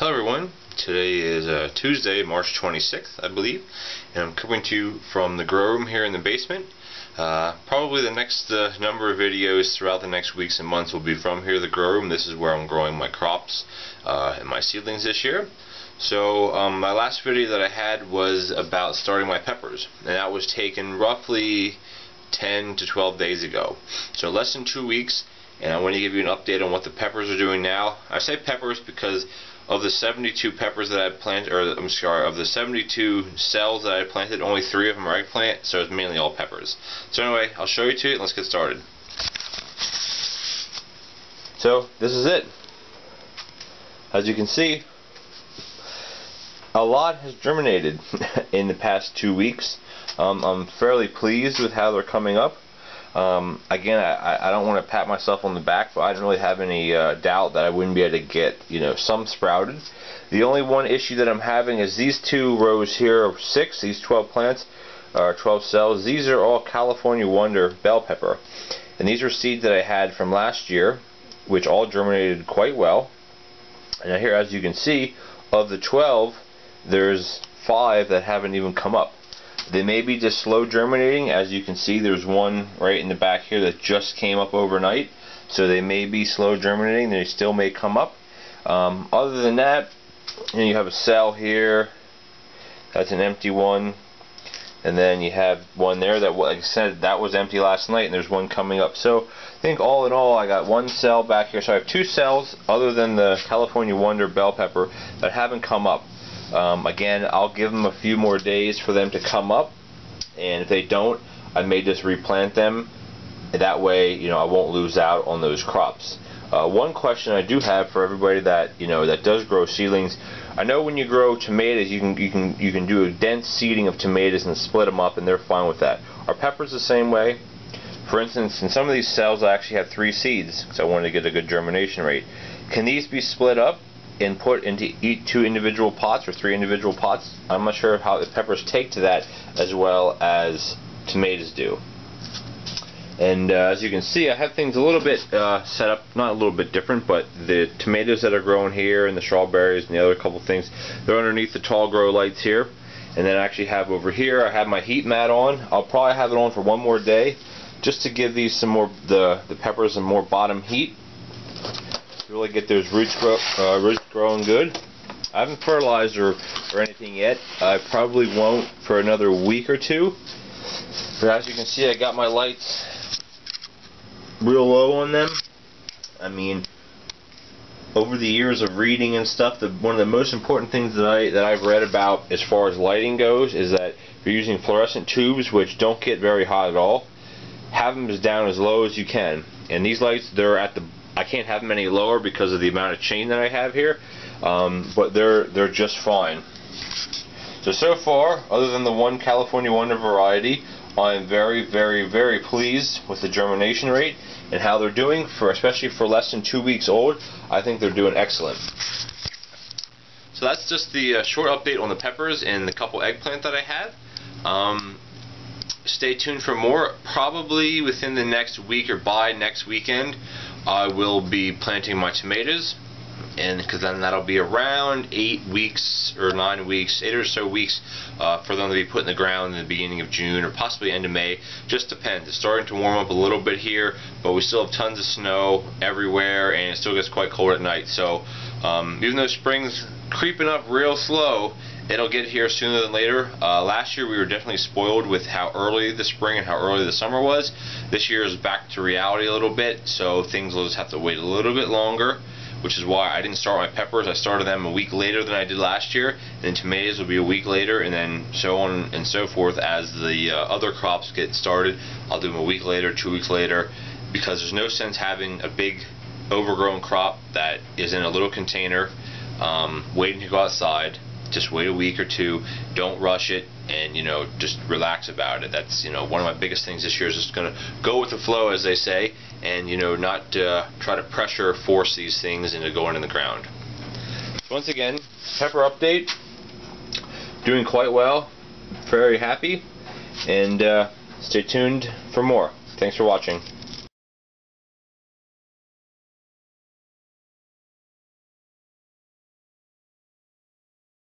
Hello everyone, today is Tuesday, March 26th, I believe, and I'm coming to you from the grow room here in the basement. Probably the next number of videos throughout the next weeks and months will be from here, the grow room. This is where I'm growing my crops and my seedlings this year. So my last video that I had was about starting my peppers, and that was taken roughly 10 to 12 days ago. So less than 2 weeks, and I want to give you an update on what the peppers are doing now. I say peppers because of the 72 peppers that I planted, or I'm sorry, of the 72 cells that I planted, only 3 of them are eggplant, so it's mainly all peppers. So anyway, I'll show you to it and let's get started. So this is it. As you can see, a lot has germinated in the past 2 weeks. I'm fairly pleased with how they're coming up. Again, I don't want to pat myself on the back, but I don't really have any doubt that I wouldn't be able to get, some sprouted. The only one issue that I'm having is these 2 rows here of 6, these 12 plants, or 12 cells. These are all California Wonder bell pepper, and these are seeds that I had from last year, which all germinated quite well. And here, as you can see, of the 12, there's 5 that haven't even come up. They may be just slow germinating. As you can see, there's one right in the back here that just came up overnight, so they may be slow germinating. They still may come up. Other than that, you have a cell here. That's an empty one, and then you have one there that, like I said, that was empty last night, and there's one coming up. So I think all in all, I got 1 cell back here. So I have 2 cells, other than the California Wonder bell pepper, that haven't come up. Again, I'll give them a few more days for them to come up, and if they don't, I may just replant them. That way, I won't lose out on those crops. One question I do have for everybody that that does grow seedlings: I know when you grow tomatoes, you can do a dense seeding of tomatoes and split them up, and they're fine with that. Are peppers the same way? For instance, in some of these cells, I actually have 3 seeds because I wanted to get a good germination rate. Can these be split up and put into 2 individual pots or 3 individual pots? I'm not sure how the peppers take to that as well as tomatoes do. And as you can see, I have things a little bit set up, not a little bit different, but the tomatoes that are growing here and the strawberries and the other couple things, they're underneath the tall grow lights here. And then I actually have over here, I have my heat mat on. I'll probably have it on for 1 more day just to give these some more, the peppers some more bottom heat. Really get those roots growing good. I haven't fertilized or anything yet. I probably won't for another week or 2. But as you can see, I got my lights real low on them. I mean, over the years of reading and stuff, one of the most important things that I've read about as far as lighting goes is that if you're using fluorescent tubes, which don't get very hot at all, have them as down as low as you can. And these lights, they're at the, I can't have them any lower because of the amount of chain that I have here, but they're just fine. So far, other than the 1 California Wonder variety, I'm very, very, very pleased with the germination rate and how they're doing, especially for less than 2 weeks old. I think they're doing excellent. So that's just the short update on the peppers and the couple eggplant that I had. Stay tuned for more. Probably within the next week or by next weekend, I will be planting my tomatoes, and because then that'll be around 8 weeks or 9 weeks, 8 or so weeks for them to be put in the ground in the beginning of June or possibly end of May. Just depends. It's starting to warm up a little bit here, but we still have tons of snow everywhere, and it still gets quite cold at night. So even though spring's creeping up real slow, it'll get here sooner than later. Last year we were definitely spoiled with how early the spring and how early the summer was. This year is back to reality a little bit, so things will just have to wait a little bit longer, which is why I didn't start my peppers. I started them a week later than I did last year, and then tomatoes will be a week later, and then so on and so forth as the other crops get started. I'll do them a week later, 2 weeks later, because there's no sense having a big overgrown crop that is in a little container waiting to go outside. Just wait a week or 2, don't rush it, and just relax about it. That's one of my biggest things this year is just going to go with the flow, as they say, and not try to pressure or force these things into going in the ground. Once again, pepper update, doing quite well, very happy, and stay tuned for more. Thanks for watching.